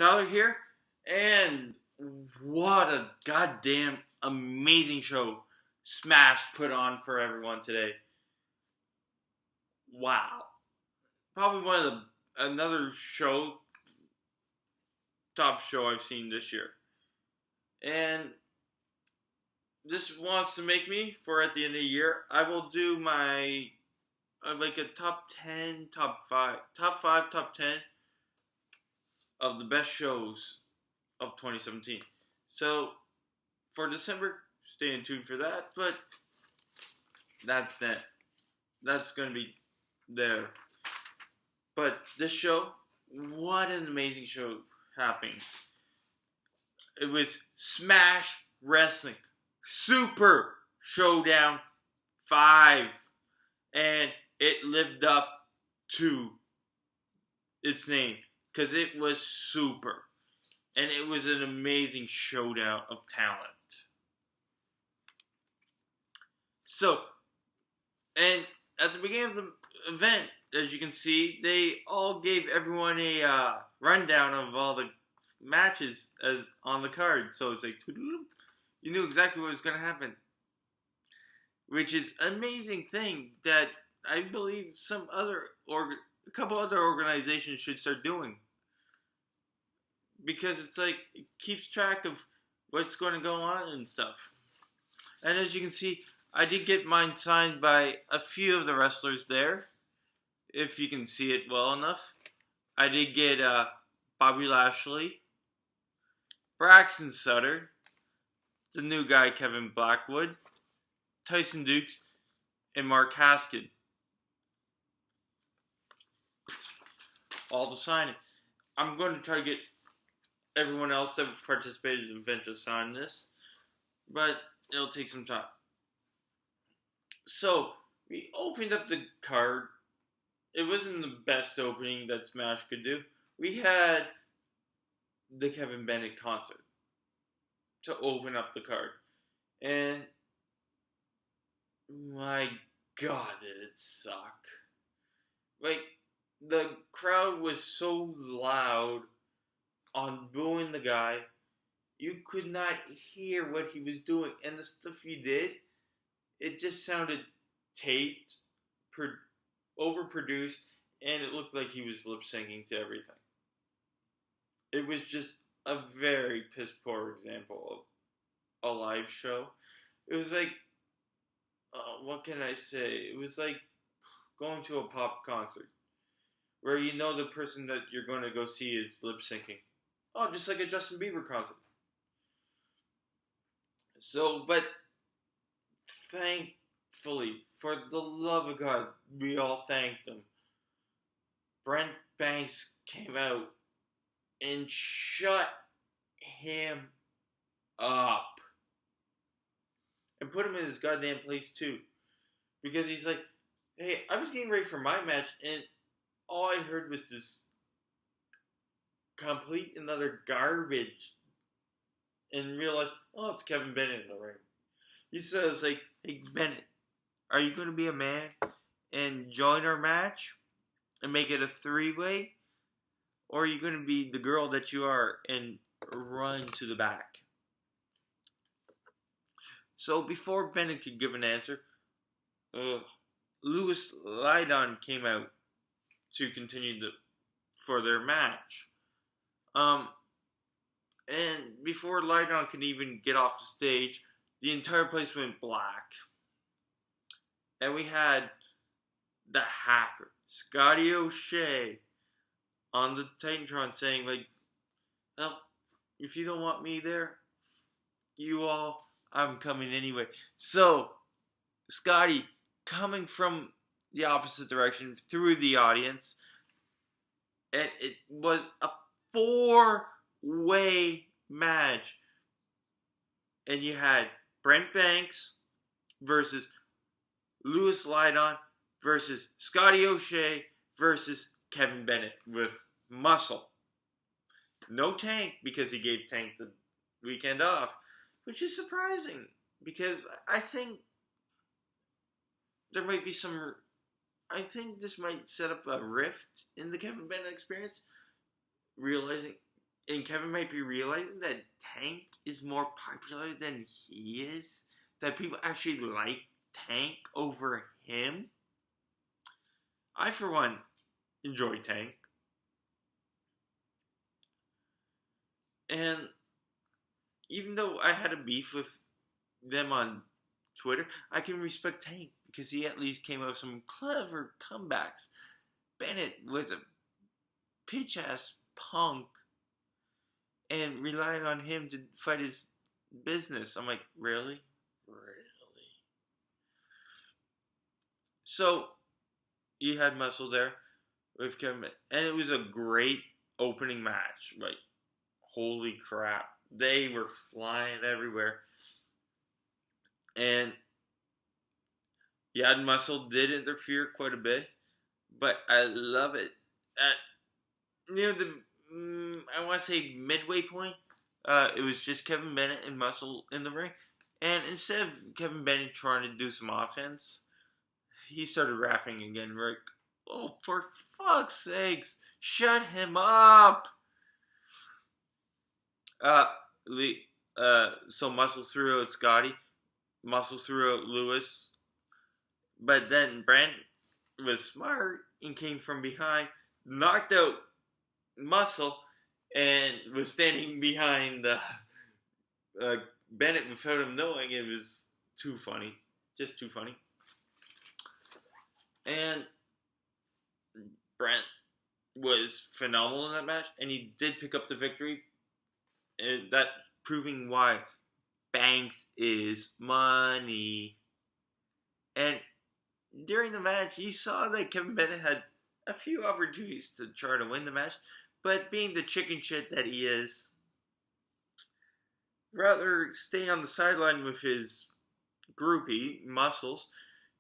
Tyler here, and what a goddamn amazing show Smash put on for everyone today. Wow. Probably another top show I've seen this year. And this wants to make me, for at the end of the year, I will do my, like a top 10, top 5, top 10 of the best shows of 2017. So, for December, stay in tune for that, but that's that. That's going to be there. But this show, what an amazing show happening. It was Smash Wrestling Super Showdown 5. And it lived up to its name because it was super. And it was an amazing showdown of talent. So, and at the beginning of the event, as you can see, they all gave everyone a rundown of all the matches as on the card. So it's like, you knew exactly what was going to happen. Which is an amazing thing that I believe a couple other organizations should start doing. Because it's like, it keeps track of what's going to go on and stuff. And as you can see, I did get mine signed by a few of the wrestlers there. If you can see it well enough. I did get Bobby Lashley, Braxton Sutter, the new guy Kevin Blackwood, Tyson Dukes, and Mark Haskins. All to sign it. I'm going to try to get everyone else that participated in the event to sign this, but it'll take some time. So, we opened up the card. It wasn't the best opening that Smash could do. We had the Kevin Bennett concert to open up the card. And my God, did it suck. Like, the crowd was so loud on booing the guy, you could not hear what he was doing. And the stuff he did, it just sounded taped, overproduced, and it looked like he was lip-syncing to everything. It was just a very piss-poor example of a live show. It was like, what can I say? It was like going to a pop concert where you know the person that you're going to go see is lip-syncing. Oh, just like a Justin Bieber concert. So, but thankfully, for the love of God, we all thanked him. Brent Banks came out and shut him up. And put him in his goddamn place too. Because he's like, hey, I was getting ready for my match and all I heard was this complete and utter garbage. And realized, oh, it's Kevin Bennett in the ring. He says, like, hey, Bennett, are you going to be a man and join our match and make it a three-way? Or are you going to be the girl that you are and run to the back? So before Bennett could give an answer, Lyndon came out to continue for their match. And before Lyndon could even get off the stage, the entire place went black. And we had the hacker, Scotty O'Shea, on the Titantron saying, like, well, if you don't want me there, I'm coming anyway. So, Scotty, coming from the opposite direction through the audience, and it was a 4-way match. And you had Brent Banks versus Louis Lyndon versus Scotty O'Shea versus Kevin Bennett with muscle. No Tank, because he gave Tank the weekend off, which is surprising because I think there might be I think this might set up a rift in the Kevin Bennett experience, realizing and Kevin might be realizing that Tank is more popular than he is. That people actually like Tank over him. I, for one, enjoy Tank. And even though I had a beef with them on Twitter, I can respect Tank because he at least came up with some clever comebacks. Bennett was a pitch ass punk and relying on him to fight his business. I'm like, really? Really? So, you had Muscle there with Kevin, and it was a great opening match. Like, holy crap. They were flying everywhere. And Yad Muscle did interfere quite a bit, but I love it. At near the, I want to say midway point, it was just Kevin Bennett and Muscle in the ring. And instead of Kevin Bennett trying to do some offense, he started rapping again. Like, oh, for fuck's sakes, shut him up! So Muscle threw out Scotty. Muscle threw out Lewis. But then Brent was smart and came from behind, knocked out Muscle, and was standing behind Bennett without him knowing. It was too funny. Just too funny. And Brent was phenomenal in that match, and he did pick up the victory. And that proving why Banks is money. And during the match, you saw that Kevin Bennett had a few opportunities to try to win the match, but being the chicken shit that he is, rather stay on the sideline with his groupie, Muscles,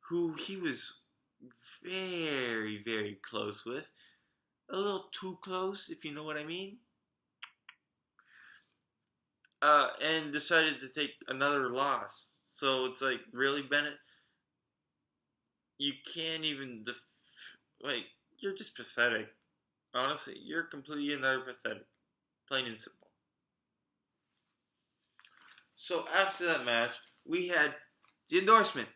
who he was very, very close with. A little too close, if you know what I mean. And decided to take another loss. So it's like, really, Bennett? You can't even, you're just pathetic. Honestly, you're completely and utterly pathetic. Plain and simple. So after that match, we had the endorsement.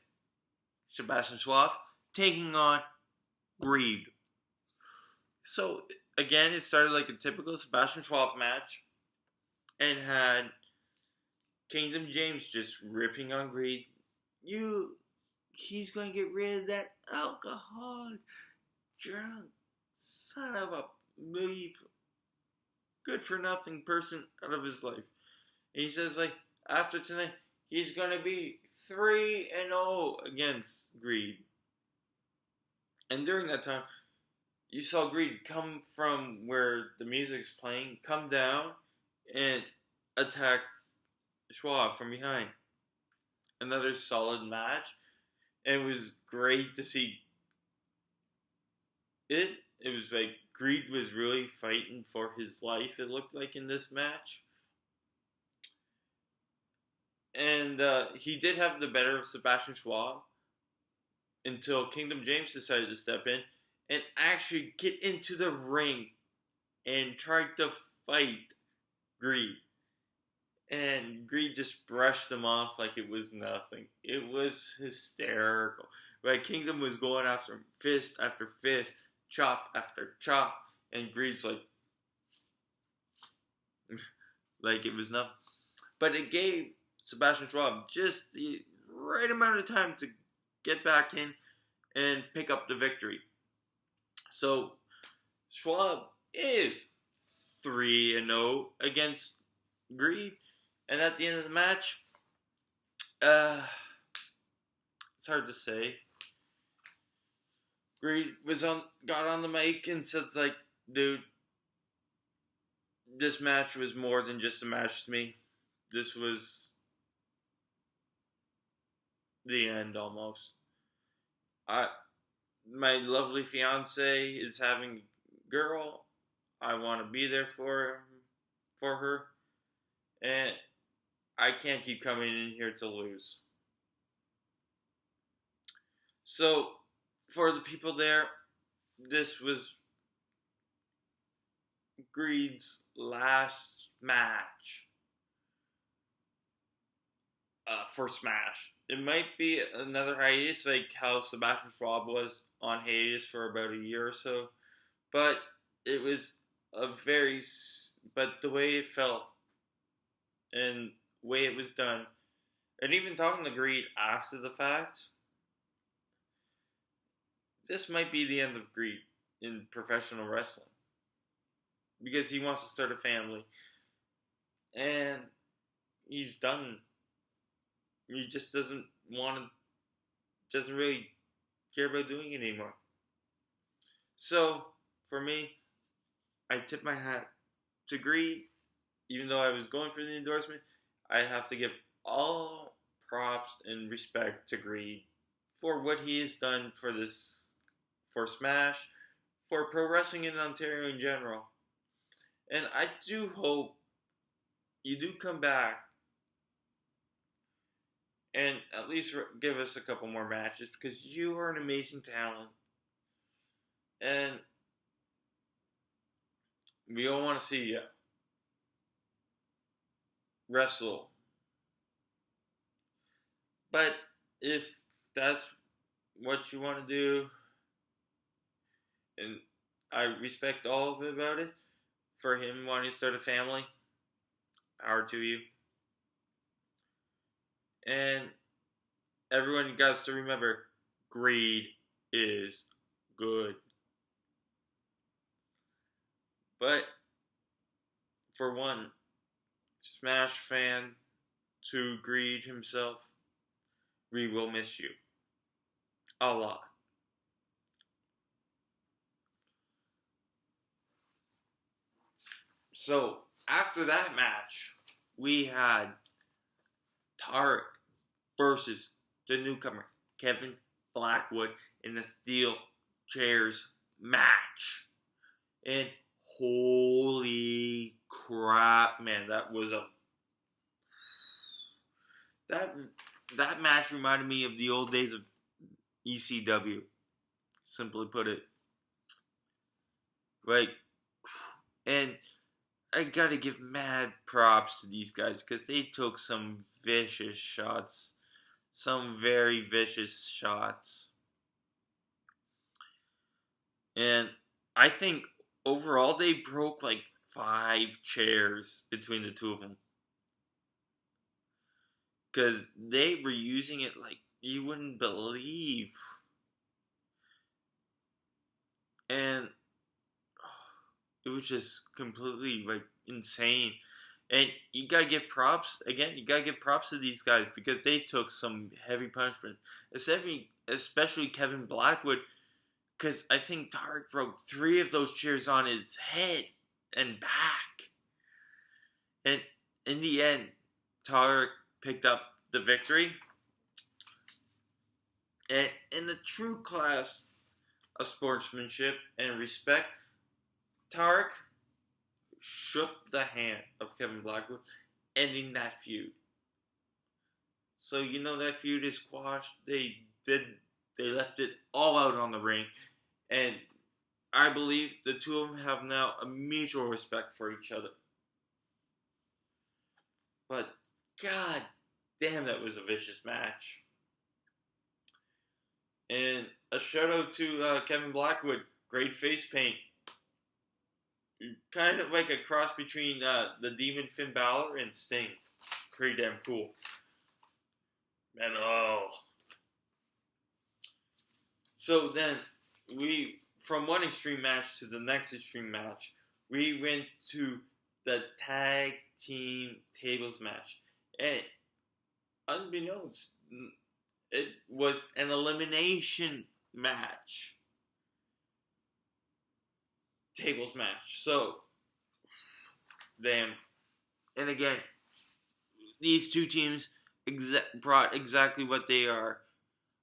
Sebastian Suave taking on Greed. So, again, it started like a typical Sebastian Suave match. And had Kingdom James just ripping on Greed. He's going to get rid of that alcoholic, drunk, son of a good for nothing person out of his life. And he says, like, after tonight, he's going to be 3-0 against Greed. And during that time, you saw Greed come from where the music's playing, come down, and attack Schwab from behind. Another solid match. And it was great to see it. It was like Greed was really fighting for his life, it looked like, in this match. And he did have the better of Sebastian Schwab until Kingdom James decided to step in and actually get into the ring and try to fight Greed. And Greed just brushed him off like it was nothing. It was hysterical. But Kingdom was going after him, fist after fist, chop after chop, and Greed's like it was nothing. But it gave Sebastian Schwab just the right amount of time to get back in and pick up the victory. So Schwab is 3-0 against Greed. And at the end of the match, it's hard to say. Greed got on the mic and said, like, dude, this match was more than just a match to me. This was the end almost. My lovely fiance is having a girl. I want to be there for her. And I can't keep coming in here to lose. So, for the people there, this was Greed's last match for Smash. It might be another hiatus, like how Sebastian Schwab was on hiatus for about a year or so. But it was but the way it felt and the way it was done, and even talking to Greed after the fact, this might be the end of Greed in professional wrestling because he wants to start a family, and he's done. He just doesn't really care about doing it anymore. So for me, I tip my hat to Greed. Even though I was going for the endorsement, I have to give all props and respect to Greed for what he has done for Smash, for pro wrestling in Ontario in general. And I do hope you do come back and at least give us a couple more matches because you are an amazing talent. And we all want to see you wrestle. But if that's what you want to do, and I respect all of it about it, for him wanting to start a family, power to you. And everyone got to remember, Greed is good. But for one, Smash fan, to Greed himself, we will miss you a lot. So after that match, we had Tarik versus the newcomer Kevin Blackwood in the steel chairs match. And holy crap, man, that match reminded me of the old days of ECW. Simply put it. Like, and I gotta give mad props to these guys because they took some vicious shots. Some very vicious shots. And I think overall they broke like 5 chairs between the two of them. Because they were using it like you wouldn't believe. And it was just completely like insane. And you gotta give props again. You gotta give props to these guys because they took some heavy punishment, especially Kevin Blackwood, because I think Tarik broke 3 of those chairs on his head and back. And in the end, Tarik picked up the victory. And in a true class of sportsmanship and respect, Tarik shook the hand of Kevin Blackwood, ending that feud. So you know that feud is quashed. They left it all out on the ring, and I believe the two of them have now a mutual respect for each other. But god damn, that was a vicious match. And a shout out to Kevin Blackwood, great face paint. Kind of like a cross between the Demon Finn Balor and Sting. Pretty damn cool. Man, oh. So then, from one extreme match to the next extreme match, we went to the tag team tables match. And unbeknownst, it was an elimination match. Tables match. So, damn. And again, these two teams brought exactly what they are.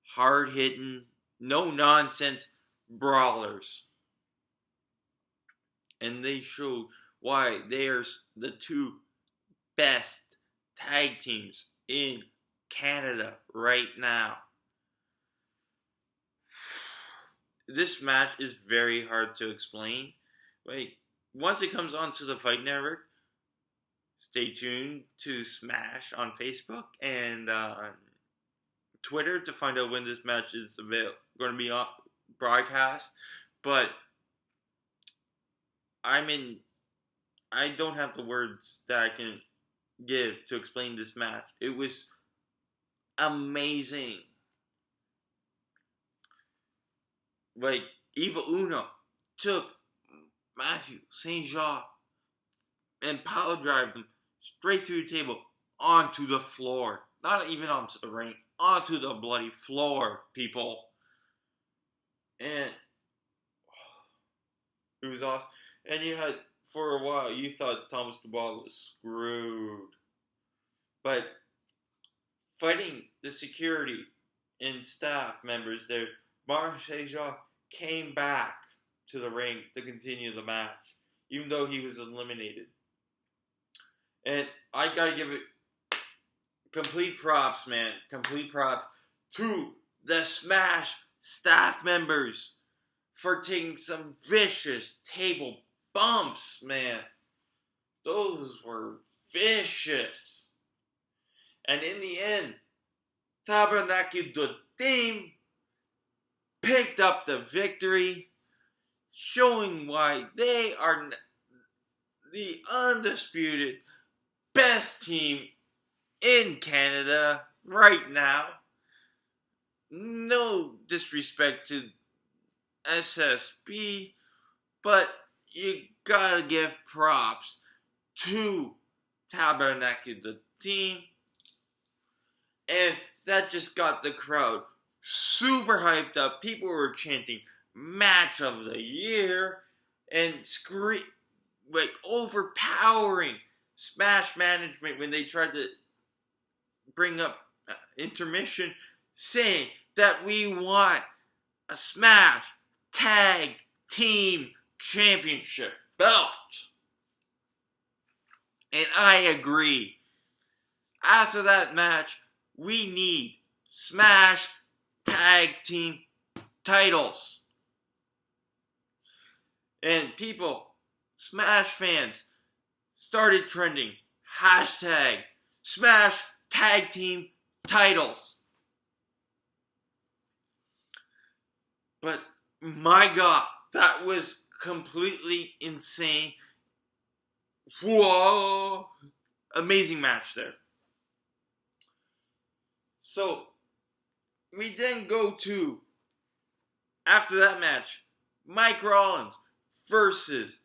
Hard-hitting, no-nonsense brawlers. And they showed why they are the two best tag teams in Canada right now. This match is very hard to explain. Like, once it comes onto the Fight Network, stay tuned to Smash on Facebook and Twitter to find out when this match is going to be on broadcast. But I don't have the words that I can give to explain this match. It was amazing. Like, Eva Uno took Matthew St. Jean and power drived him straight through the table onto the floor. Not even onto the ring, onto the bloody floor, people. And it was awesome. And you had, for a while, you thought Thomas Dubois was screwed. But fighting the security and staff members there, Martin St. Jean came back to the ring to continue the match, even though he was eliminated. And I gotta give it complete props, man. Complete props to the Smash staff members for taking some vicious table bumps, man. Those were vicious. And in the end, Tabernacle the team picked up the victory, showing why they are the undisputed best team in Canada right now. No disrespect to SSB, but you gotta give props to Tabernacle the team. And that just got the crowd super hyped up. People were chanting match of the year and overpowering Smash management when they tried to bring up intermission, saying that we want a Smash Tag Team Championship belt. And I agree. After that match, we need Smash Tag Team titles. And people, Smash fans, started trending hashtag Smash Tag Team titles. But my God, that was completely insane. Whoa! Amazing match there. So, we then go to, after that match, Mike Rollins versus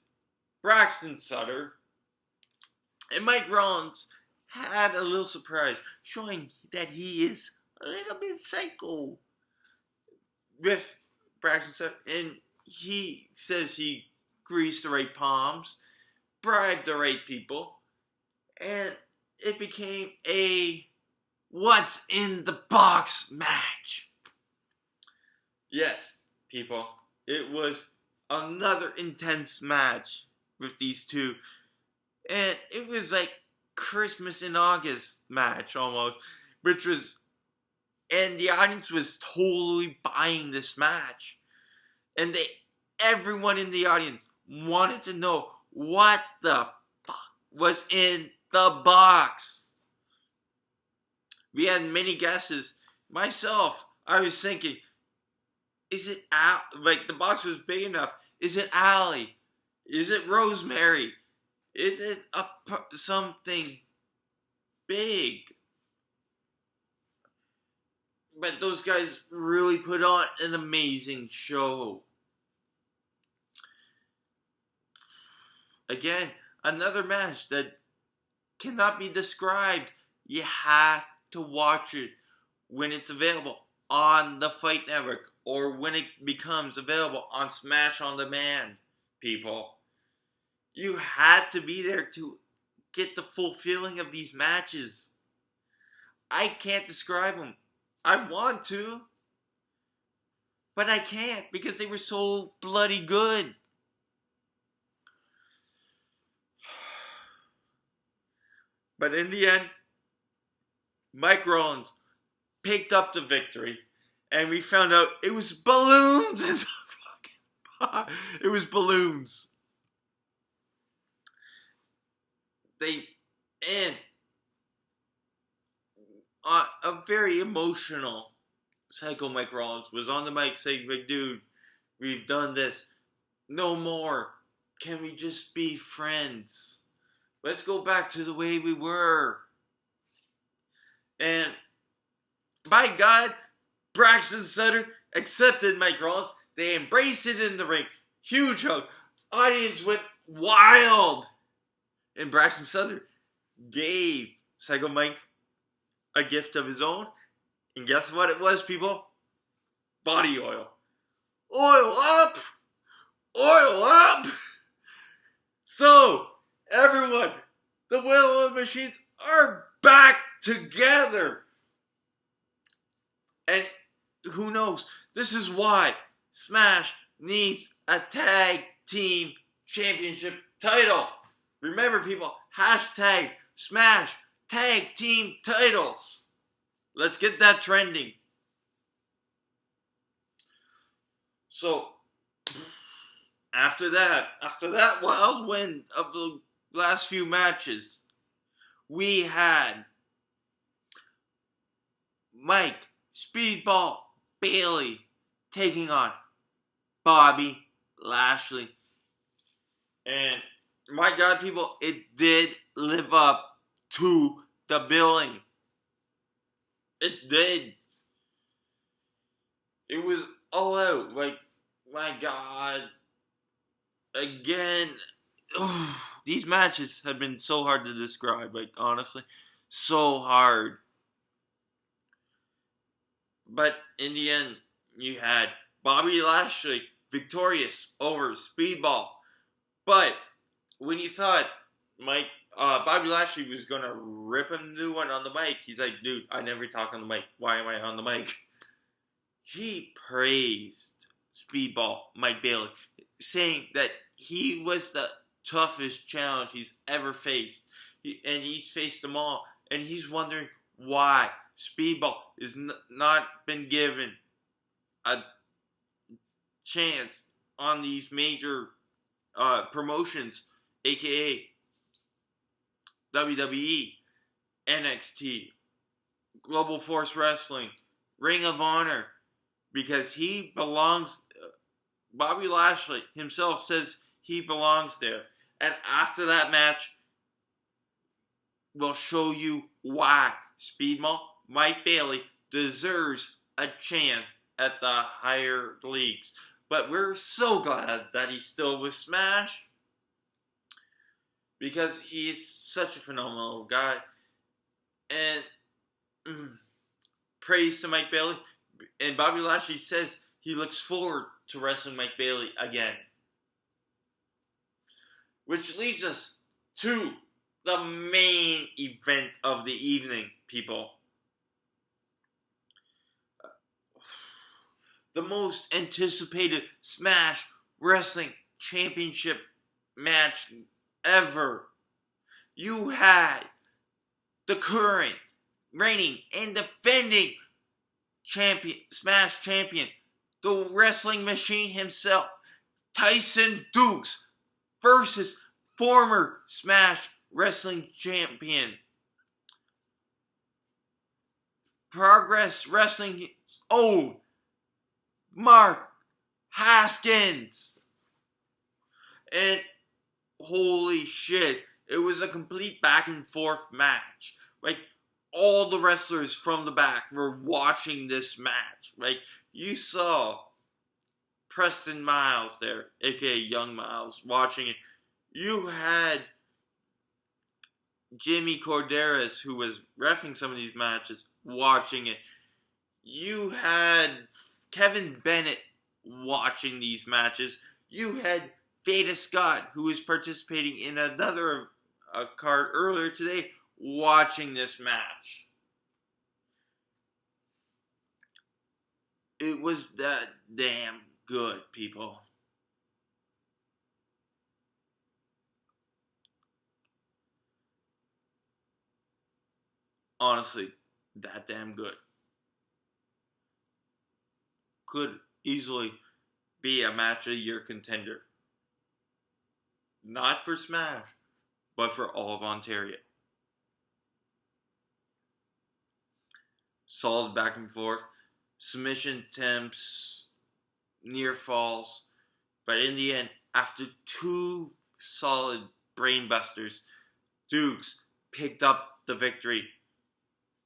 Braxton Sutter. And Mike Rollins had a little surprise, showing that he is a little bit psycho with Braxton Sutter. And he says he greased the right palms, bribed the right people, and it became a what's in the box match. Yes, people, it was another intense match with these two. And it was like Christmas in August match almost, and the audience was totally buying this match. And everyone in the audience wanted to know what the fuck was in the box. We had many guesses. Myself, I was thinking, is it like the box was big enough? Is it Allie? Is it Rosemary? Is it something big? But those guys really put on an amazing show. Again, another match that cannot be described. You have to watch it when it's available on the Fight Network or when it becomes available on Smash On Demand, people. You had to be there to get the full feeling of these matches. I can't describe them. I want to, but I can't because they were so bloody good. But in the end, Mike Rollins picked up the victory, and we found out it was balloons in the fucking pot. It was balloons. they and a very emotional Psycho Mike Rollins was on the mic saying, like, dude, we've done this. No more. Can we just be friends? Let's go back to the way we were. And by God, Braxton Sutter accepted Mike Rollins. They embraced it in the ring. Huge hug. Audience went wild. And Braxton Sutter gave Psycho Mike a gift of his own. And guess what it was, people? Body oil. Oil up! Oil up! So, everyone, the Well-Oiled Machines are back together. And who knows? This is why Smash needs a tag team championship title. Remember, people, hashtag Smash tag team titles. Let's get that trending. So, after that wild win of the last few matches, we had Mike Speedball Bailey taking on Bobby Lashley. And my God, people, it did live up to the billing. It did. It was all out. Like, my God. Again, these matches have been so hard to describe. Like, honestly, so hard. But in the end, you had Bobby Lashley victorious over Speedball. But when you thought Bobby Lashley was going to rip him a new one on the mic, he's like, dude, I never talk on the mic. Why am I on the mic? He praised Speedball Mike Bailey, saying that he was the toughest challenge he's ever faced. And he's faced them all. And he's wondering why Speedball has not been given a chance on these major promotions, aka WWE, NXT, Global Force Wrestling, Ring of Honor, because he belongs. Bobby Lashley himself says he belongs there. And after that match, we'll show you why Speedball Mike Bailey deserves a chance at the higher leagues. But we're so glad that he's still with Smash, because he's such a phenomenal guy. And praise to Mike Bailey. And Bobby Lashley says he looks forward to wrestling Mike Bailey again. Which leads us to the main event of the evening, people. The most anticipated Smash Wrestling Championship match ever. You had the current, reigning, and defending Smash champion, the Wrestling Machine himself, Tyson Dukes, versus former Smash Wrestling champion, Progress Wrestling own Mark Haskins. And holy shit, it was a complete back and forth match. Like, all the wrestlers from the back were watching this match. Like, you saw Preston Miles there, aka Young Miles, watching it. You had Jimmy Corderas, who was reffing some of these matches, watching it. You had Kevin Bennett watching these matches. You had Veda Scott, who was participating in another card earlier today, watching this match. It was that damn good, people. Honestly, that damn good. Could easily be a match of the year contender. Not for Smash, but for all of Ontario. Solid back and forth. Submission attempts, near falls. But in the end, after 2 solid brainbusters, Dukes picked up the victory.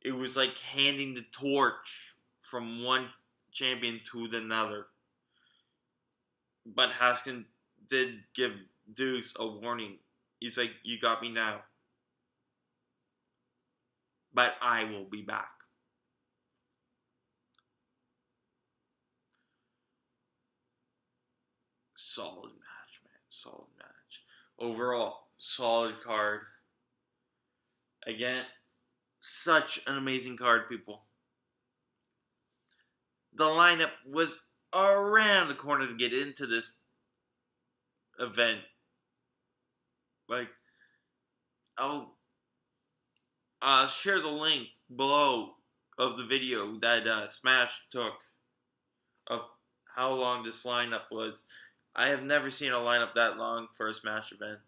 It was like handing the torch from one champion to another. But Haskins did give Dukes a warning. He's like, you got me now. But I will be back. Solid match, man. Solid match. Overall, solid card. Again, such an amazing card, people. The lineup was around the corner to get into this event. Like, I'll share the link below of the video that Smash took of how long this lineup was. I have never seen a lineup that long for a Smash event.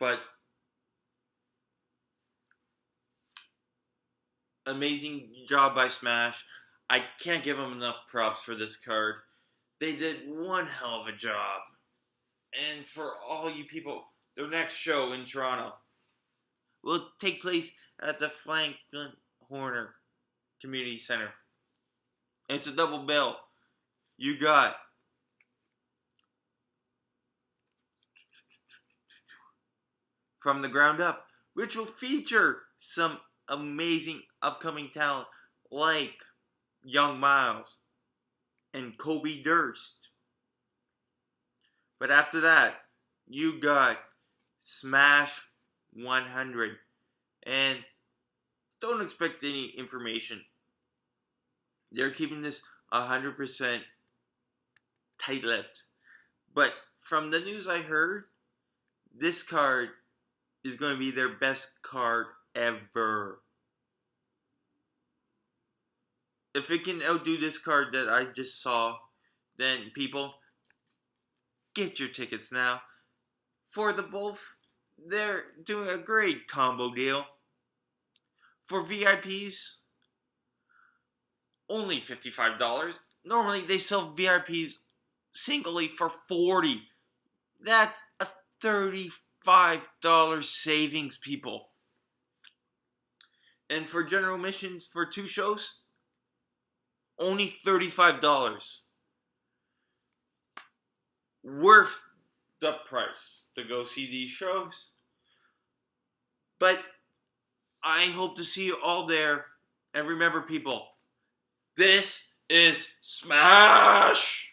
But amazing job by Smash. I can't give them enough props for this card. They did one hell of a job. And for all you people, their next show in Toronto will take place at the Franklin Horner Community Center. It's a double bill. You got From the Ground Up, which will feature some amazing upcoming talent like Young Miles and Kobe Durst. But after that, you got Smash 100. And don't expect any information. They're keeping this 100% tight-lipped. But from the news I heard, this card is going to be their best card ever. If it can outdo this card that I just saw, then people, get your tickets now. For the both, they're doing a great combo deal. For VIPs, only $55. Normally they sell VIPs singly for $40. That's a $35 savings, people. And for general admissions for 2 shows, only $35. Worth the price to go see these shows. But I hope to see you all there. And remember, people, this is Smash!